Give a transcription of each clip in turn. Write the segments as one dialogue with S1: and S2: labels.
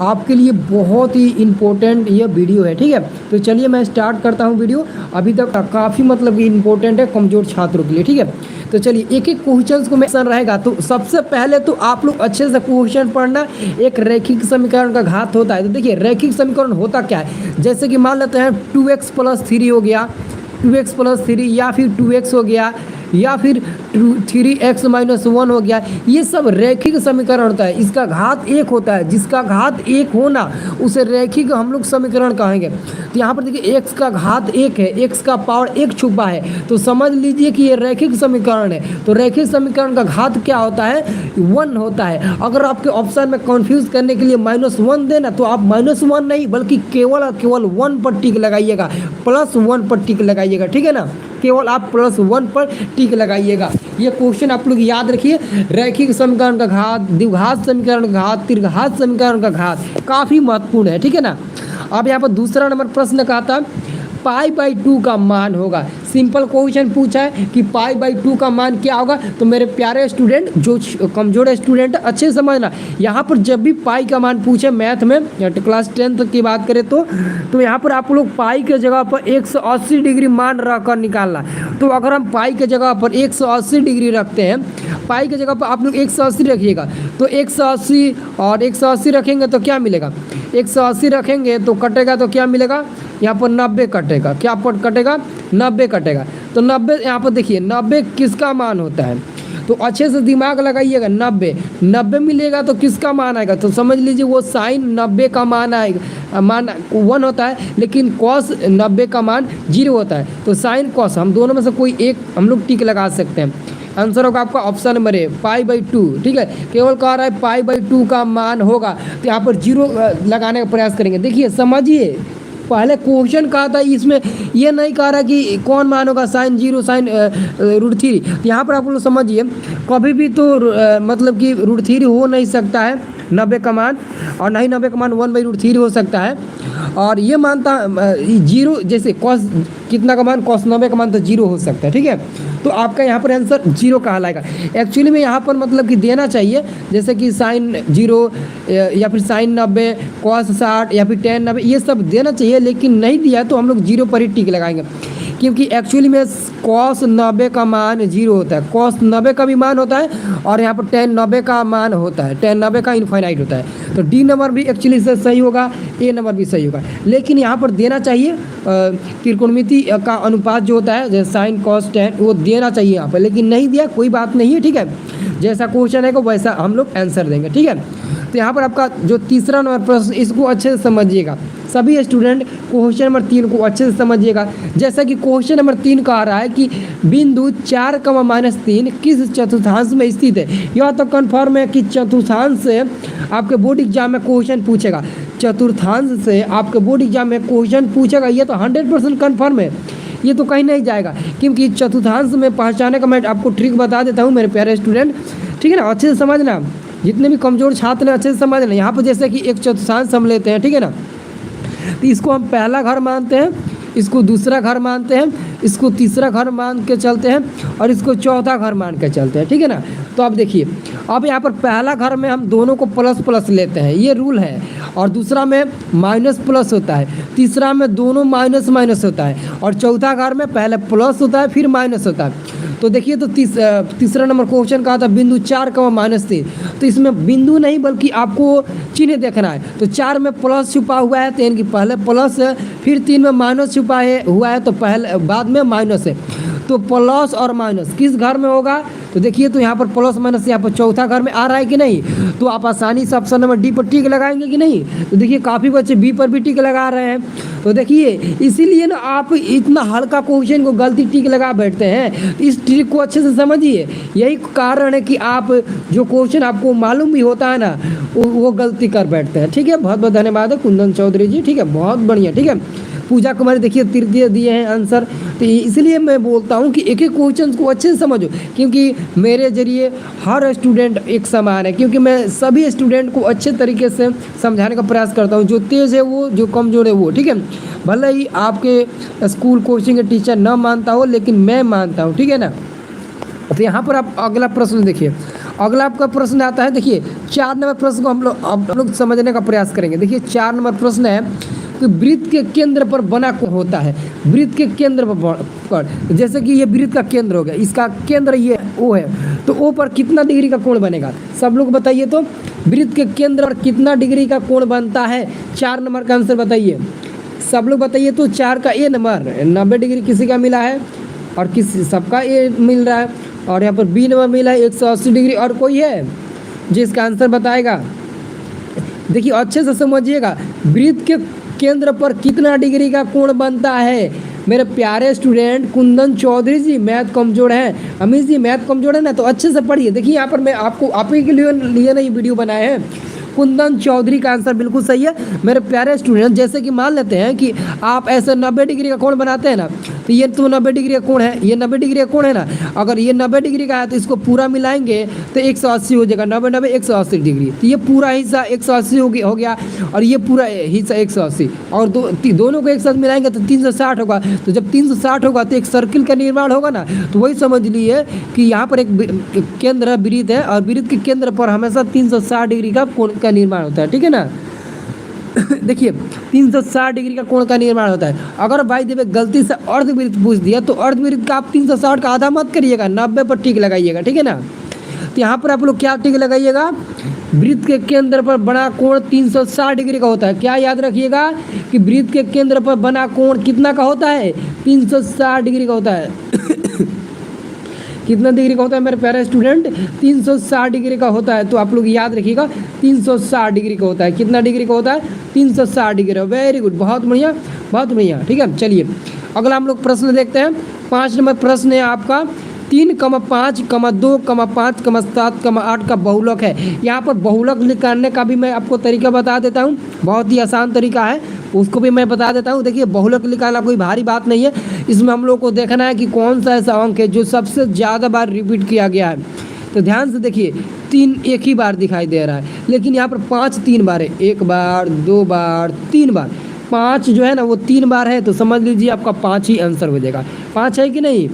S1: आपके लिए बहुत ही इम्पोर्टेंट ये वीडियो है, ठीक है। तो चलिए मैं स्टार्ट करता हूँ वीडियो। अभी तक काफ़ी मतलब कि इम्पोर्टेंट है कमज़ोर छात्रों के लिए, ठीक है। तो चलिए एक एक क्वेश्चन को मेंशन रहेगा। तो सबसे पहले तो आप लोग अच्छे से क्वेश्चन पढ़ना। एक रैखिक समीकरण का घात होता है। तो देखिए रैखिक समीकरण होता क्या है, जैसे कि मान लेते हैं 2x + 3 हो गया, 2x + 3 या फिर 2x हो गया या फिर 3x - 1 हो गया। ये सब रैखिक समीकरण होता है। इसका घात एक होता है, जिसका घात एक होना उसे रैखिक हम लोग समीकरण कहेंगे। तो यहाँ पर देखिए x का घात एक है, x का पावर एक छुपा है, तो समझ लीजिए कि ये रैखिक समीकरण है। तो रैखिक समीकरण का घात क्या होता है, 1 होता है। अगर आपके ऑप्शन में कंफ्यूज करने के लिए -1 देना तो आप -1 नहीं बल्कि केवल और केवल 1 पर टिक लगाइएगा, +1 पर टिक लगाइएगा, ठीक है ना। केवल आप +1 पर टिक लगाइएगा। ये क्वेश्चन आप लोग याद रखिए। रैखिक समीकरण का घात, द्विघात समीकरण का घात, त्रिघात समीकरण का घात काफ़ी महत्वपूर्ण है, ठीक है ना। अब यहाँ पर दूसरा नंबर प्रश्न कहा था π/2 का मान होगा। सिंपल क्वेश्चन पूछा है कि π/2 का मान क्या होगा। तो मेरे प्यारे स्टूडेंट, जो कमजोर स्टूडेंट अच्छे से समझना, यहाँ पर जब भी पाई का मान पूछे मैथ में क्लास 10 की बात करें तो यहाँ पर आप लोग पाई के जगह पर 180 डिग्री मान रखकर निकालना। तो अगर हम पाई के जगह पर 180 डिग्री रखते हैं, पाई के जगह पर आप लोग 180 रखिएगा, तो 180 और 180 रखेंगे तो क्या मिलेगा, 180 रखेंगे तो कटेगा तो क्या मिलेगा, यहाँ पर 90 कटेगा। क्या पर कटेगा, 90 कटेगा। तो 90 यहाँ पर देखिए 90 किसका मान होता है, तो अच्छे से दिमाग लगाइएगा। 90 मिलेगा तो किसका मान आएगा, तो समझ लीजिए वो साइन 90 का मान आएगा, मान 1 होता है, लेकिन कॉस 90 का मान 0 होता है। तो साइन कॉस हम दोनों में से कोई एक हम लोग टिक लगा सकते हैं। आंसर होगा आपका ऑप्शन नंबर ए, π/2, ठीक है। केवल कह रहा है π/2 का मान होगा, तो यहाँ पर 0 लगाने का प्रयास करेंगे। देखिए समझिए, पहले क्वेश्चन कहा था, इसमें ये नहीं कह रहा कि कौन मान होगा, साइन 0 साइन √3। तो यहाँ पर आप लोग समझिए, कभी भी तो मतलब कि √3 हो नहीं सकता है 90 का मान, और नहीं 90 का मान 1/√3 हो सकता है। और ये मानता 0, जैसे कॉस कितना का मान, cos 90 का मान तो 0 हो सकता है, ठीक है। तो आपका यहाँ पर आंसर 0 कहलाएगा। एक्चुअली में यहाँ पर मतलब कि देना चाहिए, जैसे कि साइन 0 या फिर साइन 90, cos 60 या फिर tan 90, ये सब देना चाहिए, लेकिन नहीं दिया तो हम लोग 0 पर ही टिक लगाएंगे। क्योंकि एक्चुअली में cos 90 का मान 0 होता है, cos 90 का भी मान होता है, और यहाँ पर tan 90 का मान होता है, tan 90 का इनफाइनाइट होता है। तो डी नंबर भी एक्चुअली से सही होगा, ए नंबर भी सही होगा। लेकिन यहाँ पर देना चाहिए त्रिकोणमिति का अनुपात जो होता है, जैसे साइन cos tan, वो देना चाहिए यहाँ पर, लेकिन नहीं दिया, कोई बात नहीं है, ठीक है। जैसा क्वेश्चन है वैसा हम लोग आंसर देंगे, ठीक है। तो यहाँ पर आपका जो तीसरा नंबर प्रश्न, इसको अच्छे से समझिएगा सभी स्टूडेंट। क्वेश्चन नंबर 3 को अच्छे से समझिएगा। जैसा कि क्वेश्चन नंबर 3 कह रहा है कि बिंदु 4, -3 किस चतुर्थांश में स्थित है। यह तो कन्फर्म है कि चतुर्थांश से आपके बोर्ड एग्जाम में क्वेश्चन पूछेगा, चतुर्थांश से आपके बोर्ड एग्जाम में क्वेश्चन पूछेगा, ये तो 100% कन्फर्म है, ये तो कहीं नहीं जाएगा। क्योंकि चतुर्थांश में पहचाने का मैं आपको ट्रिक बता देता हूँ मेरे प्यारे स्टूडेंट, ठीक है ना। अच्छे से समझना, जितने भी कमजोर छात्र हैं अच्छे से समझना। यहाँ पर जैसे कि एक चतुर्थांश हम लेते हैं, ठीक है ना, तो इसको हम पहला घर मानते हैं, इसको दूसरा घर मानते हैं, इसको तीसरा घर मान के चलते हैं, और इसको चौथा घर मान के चलते हैं, ठीक है ना। तो अब देखिए, अब यहाँ पर पहला घर में हम दोनों को प्लस लेते हैं, ये रूल है, और दूसरा में -+ होता है, तीसरा में दोनों माइनस होता है, और चौथा घर में पहले प्लस होता है फिर माइनस होता है। तो देखिए, तो तीसरा नंबर क्वेश्चन कहा था बिंदु 4, -3, तो इसमें बिंदु नहीं बल्कि आपको चिन्ह देखना है। तो 4 में प्लस छुपा हुआ है, तो यानी कि पहले प्लस है, फिर 3 में माइनस छुपा हुआ है, तो पहले बाद में माइनस है। तो प्लस और माइनस किस घर में होगा, तो देखिए, तो यहाँ पर प्लस माइनस यहाँ पर चौथा घर में आ रहा है कि नहीं। तो आप आसानी से ऑप्शन नंबर डी पर टिक लगाएंगे कि नहीं। तो देखिए काफ़ी बच्चे बी पर भी टिक लगा रहे हैं। तो देखिए, इसीलिए ना आप इतना हल्का क्वेश्चन को गलती टिक लगा बैठते हैं। इस ट्रिक को अच्छे से समझिए, यही कारण है कि आप जो क्वेश्चन आपको मालूम भी होता है ना, वो गलती कर बैठते हैं, ठीक है। बहुत बहुत धन्यवाद है कुंदन चौधरी जी, ठीक है, बहुत बढ़िया, ठीक है। पूजा कुमारी देखिए तृतीय दिए हैं आंसर। तो इसलिए मैं बोलता हूँ कि एक एक क्वेश्चन को अच्छे से समझो, क्योंकि मेरे जरिए हर स्टूडेंट एक समान है। क्योंकि मैं सभी स्टूडेंट को अच्छे तरीके से समझाने का प्रयास करता हूँ, जो तेज़ है वो, जो कमज़ोर है वो, ठीक है। भले ही आपके स्कूल कोचिंग के टीचर न मानता हो, लेकिन मैं मानता हूँ, ठीक है ना। तो यहाँ पर आप अगला प्रश्न देखिए। अगला आपका प्रश्न आता है, देखिए 4 नंबर प्रश्न को हम लोग समझने का प्रयास करेंगे। देखिए 4 नंबर प्रश्न है कि वृत्त के केंद्र पर बना कौन होता है। वृत्त के केंद्र पर जैसे कि ये वृत्त का केंद्र हो गया, इसका केंद्र ये ओ है, तो ओ पर कितना डिग्री का कोण बनेगा, सब लोग बताइए। तो वृत्त के केंद्र पर कितना डिग्री का कोण बनता है, 4 नंबर का आंसर बताइए, सब लोग बताइए। तो 4 का ए नंबर 90 डिग्री किसी का मिला है और किसी सबका ए मिल रहा है, और यहाँ पर बी नंबर मिला है 180 डिग्री। और कोई है जिसका आंसर बताएगा? देखिए अच्छे से समझिएगा, वृत्त के केंद्र पर कितना डिग्री का कोण बनता है। मेरे प्यारे स्टूडेंट कुंदन चौधरी जी मैथ कमजोर हैं, अमित जी मैथ कमजोर है ना, तो अच्छे से पढ़िए। देखिए यहाँ पर मैं आपको आप ही के लिए ना ये वीडियो बनाए हैं। कुंदन चौधरी का आंसर बिल्कुल सही है मेरे प्यारे स्टूडेंट। जैसे कि मान लेते हैं कि आप ऐसे 90 डिग्री का कोण बनाते हैं ना, तो ये तो 90 डिग्री का कोण है, ये 90 डिग्री का कोण है ना। अगर ये 90 डिग्री का है तो इसको पूरा मिलाएंगे तो 180 हो जाएगा, 90 90 180 डिग्री। तो ये पूरा हिस्सा 180 हो गया और ये पूरा हिस्सा 180, और दोनों को एक साथ मिलाएंगे तो 360 होगा। तो जब 360 होगा तो एक सर्किल का निर्माण होगा ना, तो वही समझ लिए कि यहाँ पर एक केंद्र वृत्त है और वृत्त के केंद्र पर हमेशा 360 डिग्री का कोण का निर्माण होता है, ठीक है ना। देखिए 360 डिग्री का कोण का निर्माण होता है। अगर भाई देवे गलती से अर्धवृत्त पूछ दिया तो अर्धवृत्त का आप 360 का आधा मत करिएगा, 90 पर टिक लगाइएगा, ठीक है ना। तो यहाँ पर आप लोग क्या टिक लगाइएगा, वृत्त के केंद्र पर बना कोण 360 डिग्री का होता है। क्या याद रखिएगा कि वृत्त के केंद्र पर बना कोण कितना का होता है, 360 डिग्री का होता है। कितना डिग्री का होता है मेरे प्यारे स्टूडेंट, 360 डिग्री का होता है। तो आप लोग याद रखिएगा 360 डिग्री का होता है। कितना डिग्री का होता है, 360 डिग्री। वेरी गुड, बहुत बढ़िया बहुत बढ़िया, ठीक है। चलिए अगला हम लोग प्रश्न देखते हैं। 5 नंबर प्रश्न है आपका, 3, 5, 2, 5, 7, 8 का बहुलक है। यहाँ पर बहुलक निकालने का भी मैं आपको तरीका बता देता हूँ, बहुत ही आसान तरीका है, उसको भी मैं बता देता हूँ। देखिए बहुलक निकालना कोई भारी बात नहीं है, इसमें हम लोग को देखना है कि कौन सा ऐसा अंक है जो सबसे ज़्यादा बार रिपीट किया गया है। तो ध्यान से देखिए 3 एक ही बार दिखाई दे रहा है, लेकिन यहाँ पर 5 3 बार है, 1 बार 2 बार 3 बार। 5 जो है ना वो 3 बार है, तो समझ लीजिए आपका 5 ही आंसर हो जाएगा। 5 है कि नहीं,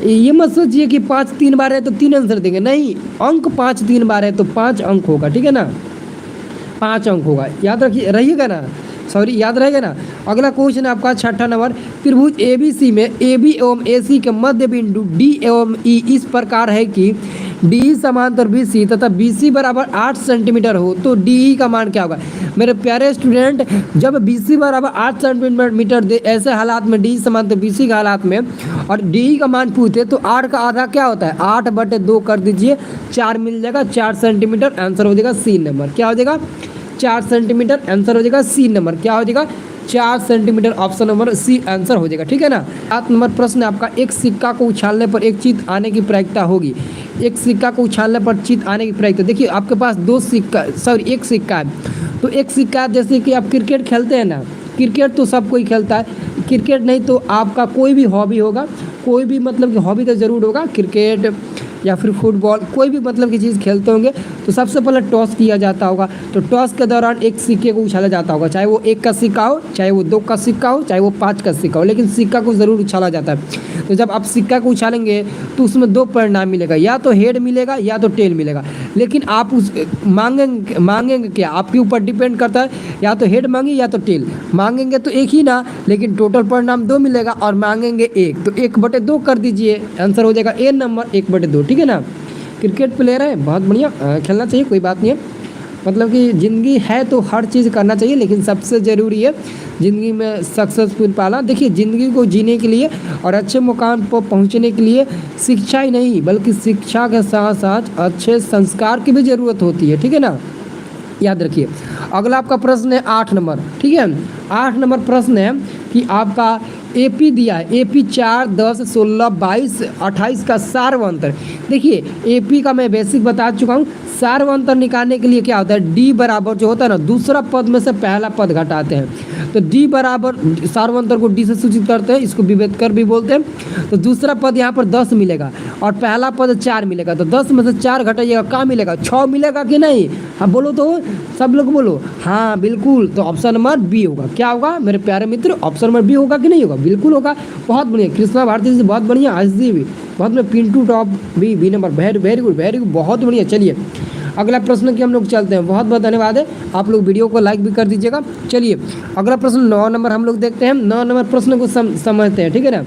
S1: ये मत सोचिए कि 5 3 बार है तो 3 आंसर देंगे, नहीं, अंक 5 3 बार है तो 5 अंक होगा, ठीक है ना, 5 अंक होगा। याद रहिएगा ना, सॉरी याद रहेगा ना। अगला क्वेश्चन है आपका 6ठा नंबर, त्रिभुज ABC में AB एवं AC के मध्य बिंदु D एवं E इस प्रकार है कि DE समांतर BC तथा BC बराबर 8 सेंटीमीटर हो तो DE का मान क्या होगा। मेरे प्यारे स्टूडेंट, जब BC बराबर 8 सेंटीमीटर दे ऐसे हालात में DE समांतर BC के हालात में और DE का मान पूछते तो 8 का आधा क्या होता है, 8/2 कर दीजिए, 4 मिल जाएगा, 4 सेंटीमीटर। आंसर हो जाएगा C नंबर। क्या हो जाएगा, 4 सेंटीमीटर। आंसर हो जाएगा C नंबर। क्या हो जाएगा, 4 centimetre. Option number C answer हो जाएगा, ठीक है ना। 7 नंबर प्रश्न आपका, एक सिक्का को उछालने पर एक चीज आने की प्रायिकता होगी। एक सिक्का को उछालने पर चीज आने की प्रायिकता, देखिए आपके पास एक सिक्का है। तो एक सिक्का, जैसे कि आप क्रिकेट खेलते हैं ना, क्रिकेट तो सब कोई खेलता है, क्रिकेट नहीं तो आपका कोई भी हॉबी होगा, कोई भी मतलब कि हॉबी तो ज़रूर होगा, क्रिकेट या फिर फुटबॉल, कोई भी मतलब की चीज़ खेलते होंगे। तो सबसे पहले टॉस किया जाता होगा, तो टॉस के दौरान एक सिक्के को उछाला जाता होगा, चाहे वो 1 का सिक्का हो, चाहे वो 2 का सिक्का हो, चाहे वो 5 का सिक्का हो, लेकिन सिक्का को ज़रूर उछाला जाता है। तो जब आप सिक्का को उछालेंगे तो उसमें 2 परिणाम मिलेगा, या तो हेड मिलेगा या तो टेल मिलेगा। लेकिन आप उस मांगेंगे क्या, आपके ऊपर डिपेंड करता है, या तो हेड मांगे या तो टेल मांगेंगे तो एक ही ना, लेकिन टोटल परिणाम 2 मिलेगा, और मांगेंगे 1 तो 1/2 कर दीजिए। आंसर हो जाएगा A नंबर 1/2, ठीक है ना। क्रिकेट प्लेयर है, बहुत बढ़िया, खेलना चाहिए, कोई बात नहीं है। मतलब कि ज़िंदगी है तो हर चीज़ करना चाहिए, लेकिन सबसे ज़रूरी है ज़िंदगी में सक्सेसफुल पाना। देखिए ज़िंदगी को जीने के लिए और अच्छे मुकाम पर पहुंचने के लिए शिक्षा ही नहीं बल्कि शिक्षा के साथ साथ अच्छे संस्कार की भी ज़रूरत होती है, ठीक है ना, याद रखिए। अगला आपका प्रश्न है 8 नंबर, ठीक है। 8 नंबर प्रश्न है कि आपका AP दिया है, AP 4, 10, 16, 22, 28 का सार्वंतर। देखिए AP का मैं बेसिक बता चुका हूँ। सार्वंतर निकालने के लिए क्या होता है, D बराबर जो होता है ना, दूसरा पद में से पहला पद घटाते हैं। तो D बराबर, सार्वंतर को D से सूचित करते हैं, इसको विभेदकर भी बोलते हैं। तो दूसरा पद यहाँ पर 10 मिलेगा और पहला पद 4 मिलेगा। तो 10 में से 4 घटाइएगा, क्या मिलेगा, 6 मिलेगा कि नहीं। हाँ बोलो तो, सब लोग बोलो, हाँ बिल्कुल। तो ऑप्शन नंबर B होगा। क्या होगा मेरे प्यारे मित्र, ऑप्शन नंबर B होगा कि नहीं होगा, बिल्कुल होगा। बहुत बढ़िया, कृष्णा भारती जी बहुत बढ़िया, आज भी बहुत में Pintu top B number, very good, बहुत बढ़िया। चलिए अगला प्रश्न की हम लोग चलते हैं। बहुत बहुत धन्यवाद है, आप लोग वीडियो को लाइक भी कर दीजिएगा। चलिए अगला प्रश्न 9 नंबर हम लोग देखते हैं। 9 नंबर प्रश्न को समझते हैं, ठीक है ना।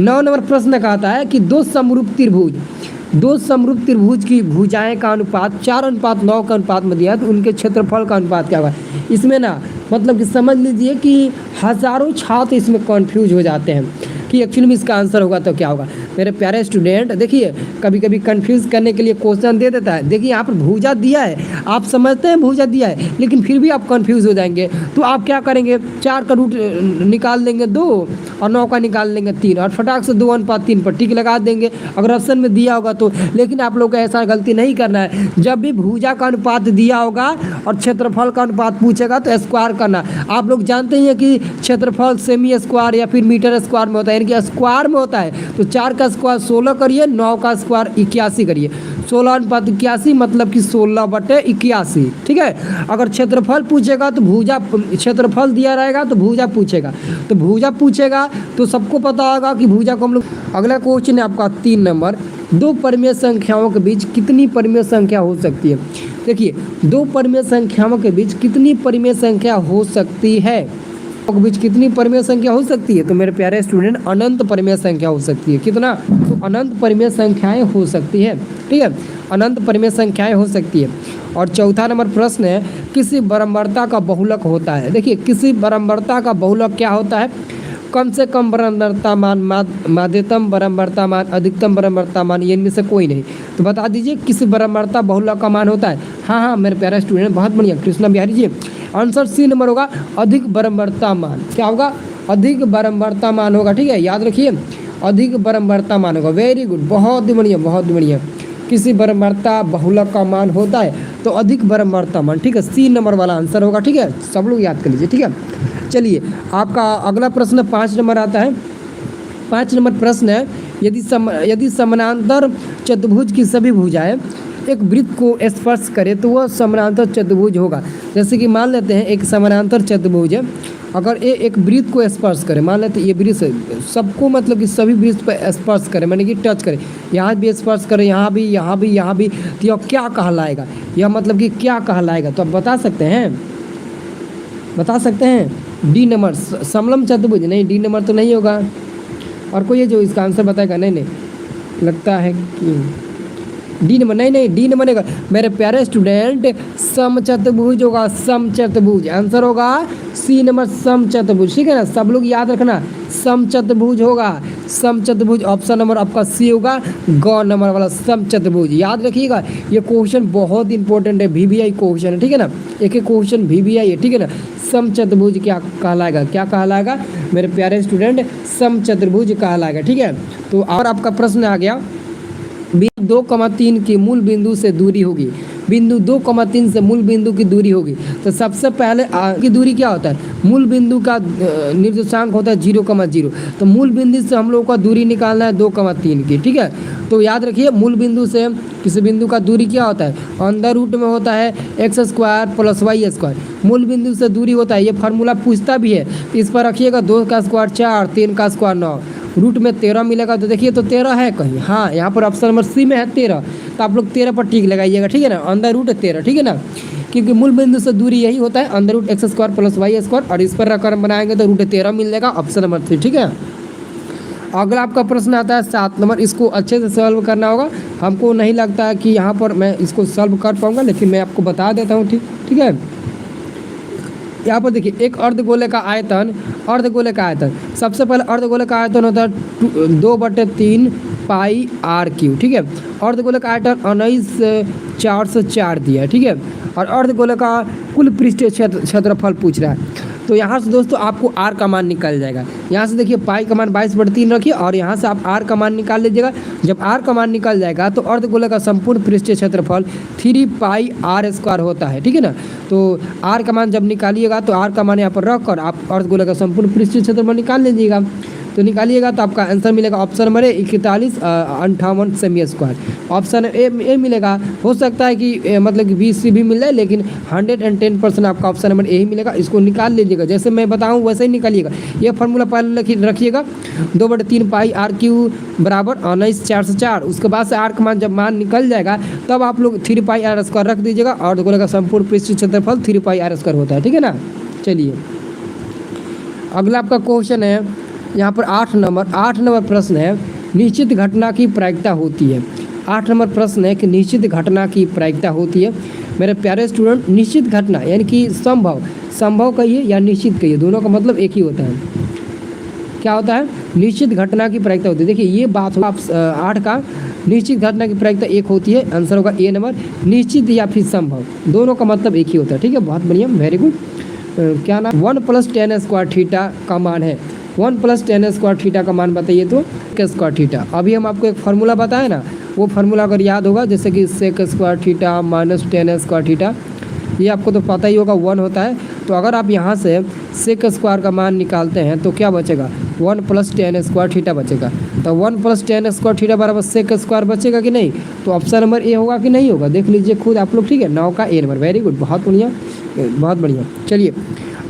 S1: 9 नंबर प्रश्न कहता है कि दो समरूप त्रिभुज की भुजाएं का अनुपात 4:9 का अनुपात में दिया है, तो उनके क्षेत्रफल का अनुपात क्या होगा। इसमें ना मतलब कि समझ लीजिए कि हज़ारों छात्र इसमें कन्फ्यूज हो जाते हैं कि एक्चुअली में इसका आंसर होगा तो क्या होगा। मेरे प्यारे स्टूडेंट देखिए, कभी कभी कंफ्यूज करने के लिए क्वेश्चन दे देता है। देखिए यहाँ पर भुजा दिया है, आप समझते हैं भुजा दिया है, लेकिन फिर भी आप कंफ्यूज हो जाएंगे। तो आप क्या करेंगे, 4 का रूट निकाल लेंगे 2 और 9 का निकाल लेंगे 3 और फटाक से 2:3 पर टिक लगा देंगे अगर ऑप्शन में दिया होगा तो। लेकिन आप लोग को ऐसा गलती नहीं करना है। जब भी भुजा का अनुपात दिया होगा और क्षेत्रफल का अनुपात पूछेगा तो स्क्वायर करना। आप लोग जानते ही हैं कि क्षेत्रफल सेमी स्क्वायर या फिर मीटर स्क्वायर में होता है, यानी कि स्क्वायर में होता है। तो 4 का स्क्वायर 16 करिए, 9 का स्क्वायर 81 करिए। 16:81 मतलब कि 16/81, ठीक है। अगर क्षेत्रफल पूछेगा तो भुजा, क्षेत्रफल दिया रहेगा तो भुजा पूछेगा, तो भुजा पूछेगा तो सबको पता होगा कि भुजा को हम लोग। अगला क्वेश्चन है आपका 3 नंबर, दो परिमेय संख्याओं के बीच कितनी परिमेय संख्या हो सकती है। देखिए दो परिमेय संख्याओं के बीच कितनी परिमेय संख्या हो सकती है, के बीच कितनी परिमेय संख्या हो सकती है। तो मेरे प्यारे स्टूडेंट अनंत परिमेय संख्या हो सकती है। कितना, तो अनंत परिमेय संख्याएं हो सकती है, ठीक है, अनंत परिमेय संख्याएं हो सकती है। और चौथा नंबर प्रश्न है, किसी बरम्बरता का बहुलक होता है। देखिए किसी बरम्बरता का बहुलक क्या होता है, कम से कम बरम्बरता मान, माध्यतम बरम्बरता मान, अधिकतम बरम्बरता मान, ये इनमें से कोई नहीं। तो बता दीजिए किसी बरम्बरता बहुलक का मान होता है। हाँ मेरे प्यारे स्टूडेंट, बहुत बढ़िया Krishna Bihari ji. Answer C number होगा, अधिक बरम्बरता मान। क्या होगा, अधिक बरम्बरता मान होगा, ठीक है, याद रखिए अधिक बरम्बरता मान होगा। वेरी गुड, बहुत बढ़िया। किसी बरम्बरता बहुलक का मान होता है तो अधिक बरम्बरता मान, ठीक है, सी नंबर वाला आंसर होगा, ठीक है, सब लोग याद कर लीजिए, ठीक है। चलिए आपका अगला प्रश्न 5 नंबर आता है। 5 नंबर प्रश्न है, यदि समानांतर चतुर्भुज की सभी भुजाएं एक वृत्त को स्पर्श करे तो वह समानांतर चतुर्भुज होगा। जैसे कि मान लेते हैं एक समानांतर चतुर्भुज है, अगर ये एक वृत्त को स्पर्श करे, मान लेते हैं ये वृत्त सबको मतलब कि सभी वृत्त पर स्पर्श करे, माने कि टच करे, यहाँ भी स्पर्श करे, यहाँ भी, तो यह क्या कहलाएगा, यह मतलब कि क्या कहलाएगा। तो आप बता सकते हैं डी नंबर, समलम चतुर्भुज। नहीं, डी नंबर तो नहीं होगा, और कोई है जो इसका आंसर बताएगा। नहीं, लगता है कि डी नंबर, नहीं, डी नंबर नहीं। मेरे प्यारे स्टूडेंट समचतुर्भुज होगा, समचतुर्भुज आंसर होगा सी नंबर, समचतुर्भुज, ठीक है ना, सब लोग याद रखना समचतुर्भुज होगा, समचतुर्भुज ऑप्शन नंबर आपका सी होगा, ग नंबर वाला समचतुर्भुज। याद रखिएगा ये क्वेश्चन बहुत इंपॉर्टेंट है, VVI क्वेश्चन है, ठीक है ना, एक क्वेश्चन VVI है, ठीक है ना। समचतुर्भुज क्या कहलाएगा मेरे प्यारे स्टूडेंट, समचतुर्भुज कहलाएगा, ठीक है। तो और आपका प्रश्न आ गया, बिंदु 2,3 की मूल बिंदु से दूरी होगी, बिंदु 2,3 से मूल बिंदु की दूरी होगी। तो सबसे पहले की दूरी क्या होता है, मूल बिंदु का निर्देशांक होता है 0,0। तो मूल बिंदु से हम लोग का दूरी निकालना है 2,3 की, ठीक है। तो याद रखिए मूल बिंदु से किसी बिंदु का दूरी क्या होता है, अंदर रूट में होता है x² + y²। मूल बिंदु से दूरी होता है, ये फार्मूला पूछता भी है, इस पर रखिएगा 2 का स्क्वायर 4, 3 का स्क्वायर 9, रूट में 13 मिलेगा। तो देखिए तो 13 है कहीं, हाँ यहाँ पर ऑप्शन नंबर सी में है 13, तो आप लोग 13 पर टिक लगाइएगा, ठीक है ना, अंदर रूट 13, ठीक है ना, क्योंकि मूल बिंदु से दूरी यही होता है अंदर रूट x² + y², और इस पर रकम बनाएंगे तो रूट 13 मिल जाएगा, ऑप्शन नंबर 3, ठीक है। अगला आपका प्रश्न आता है 7 नंबर, इसको अच्छे से सॉल्व करना होगा। हमको नहीं लगता है कि यहाँ पर मैं इसको सॉल्व कर पाऊँगा, लेकिन मैं आपको बता देता हूँ, ठीक है। यहाँ पर देखिए एक अर्धगोले का आयतन, सबसे पहले अर्धगोले का आयतन होता है 2/3 πr3, ठीक है। अर्धगोले का आयतन 19,404 दिया है, ठीक है। और अर्धगोले का कुल पृष्ठीय क्षेत्रफल पूछ रहा है। तो यहाँ से दोस्तों आपको r का मान निकल जाएगा। यहाँ से देखिए पाई का मान 22/3 रखिए, और यहाँ से आप r का मान निकाल लीजिएगा। जब r का मान निकल जाएगा तो अर्धगोले का संपूर्ण पृष्ठीय क्षेत्रफल 3πr² होता है, ठीक है ना। तो r का मान जब निकालिएगा तो r का मान यहाँ पर रख कर आप अर्धगोले का संपूर्ण पृष्ठीय क्षेत्रफल निकाल लीजिएगा। तो निकालिएगा तो आपका आंसर मिलेगा option number A 41 58 semi square. Option A मिलेगा। हो सकता है कि मतलब कि 20 भी मिल जाए, लेकिन 110% आपका ऑप्शन नंबर ए ही मिलेगा। इसको निकाल लीजिएगा, जैसे मैं बताऊँ वैसे ही निकालिएगा। ये फार्मूला पहले रखिएगा, 2/3 पाई आर क्यू बराबर 19/404। उसके बाद से आर का मान जब मान निकल जाएगा तब आप लोग 3 पाई आर स्क्वायर रख दीजिएगा और गोले का संपूर्ण पृष्ठ क्षेत्रफल 3 पाई आर स्क्वायर होता है, ठीक है ना। चलिए अगला आपका क्वेश्चन है यहाँ पर 8 नंबर प्रश्न है, निश्चित घटना की प्रायिकता होती है। 8 नंबर प्रश्न है कि निश्चित घटना की प्रायिकता होती है। मेरे प्यारे स्टूडेंट, निश्चित घटना यानी कि संभव कहिए या निश्चित कहिए, दोनों का मतलब एक ही होता है। क्या होता है? निश्चित घटना की प्रायिकता होती है। देखिए ये बात होगा आप 8 का, निश्चित घटना की प्रायिकता एक होती है। आंसर होगा ए नंबर, निश्चित या फिर संभव, दोनों का मतलब एक ही होता है। ठीक है, बहुत बढ़िया, वेरी गुड। क्या नाम? 1 + tan स्क्वायर थीटा का मान है। 1 + tan स्क्वायर थीटा का मान बताइए तो स्क्वायर थीटा। अभी हम आपको एक फार्मूला बताए ना, वो फार्मूला अगर याद होगा, जैसे कि sec square theta minus tan square theta, ये आपको तो पता ही होगा 1 होता है। तो अगर आप यहाँ से सेक स्क्वायर का मान निकालते हैं तो क्या बचेगा? 1 + tan स्क्वायर थीटा बचेगा। तो 1 + tan स्क्वायर थीटा बराबर सेक स्क्वायर बचेगा कि नहीं? तो ऑप्शन नंबर ए होगा कि नहीं होगा, देख लीजिए खुद आप लोग। ठीक है, 9 का ए नंबर, वेरी गुड, बहुत बढ़िया, बहुत बढ़िया। चलिए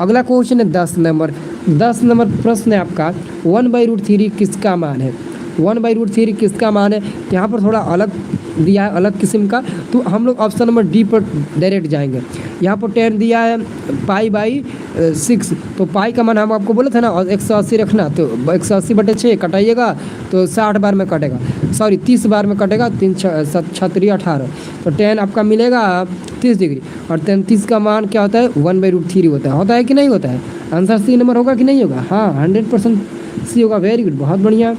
S1: अगला क्वेश्चन है 10 नंबर प्रश्न है आपका, 1/√3 किसका मान है? 1/√3 किसका मान है? यहाँ पर थोड़ा अलग दिया है, अलग किस्म का, तो हम लोग ऑप्शन नंबर डी पर डायरेक्ट जाएंगे। यहाँ पर 10 दिया है π/6, तो पाई का मान हम आपको बोले थे ना, और 180 रखना, तो 180/6 कटाइएगा तो 60 बार में कटेगा, सॉरी 30 बार में कटेगा, 3 × 18, तो 10 आपका मिलेगा 30 डिग्री। और 33 का मान क्या होता है? 1/√3 होता है कि नहीं होता है? आंसर सी नंबर होगा कि नहीं होगा? हाँ, 100% सी होगा, वेरी गुड, बहुत बढ़िया,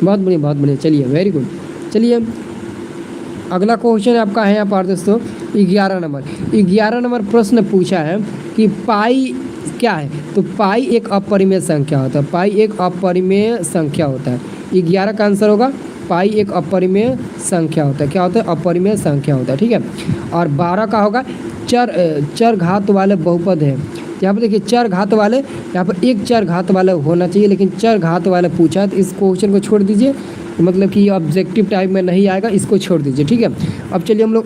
S1: बहुत बढ़िया, बहुत बढ़िया। चलिए वेरी गुड। चलिए अगला क्वेश्चन आपका है यहाँ पर दोस्तों 11 नंबर प्रश्न पूछा है कि पाई क्या है? तो पाई एक अपरिमेय संख्या होता है। पाई एक अपरिमेय संख्या होता है। 11 का आंसर होगा पाई एक अपरिमेय संख्या होता है। क्या होता है? अपरिमेय संख्या होता है। ठीक है, और 12 का होगा चर घात वाले बहुपद है। यहाँ पर देखिए चर घात वाले, यहाँ पर एक चर घात वाला होना चाहिए, लेकिन चर घात वाला पूछा, तो इस क्वेश्चन को छोड़ दीजिए, मतलब कि ऑब्जेक्टिव टाइप में नहीं आएगा, इसको छोड़ दीजिए। ठीक है, अब चलिए हम लोग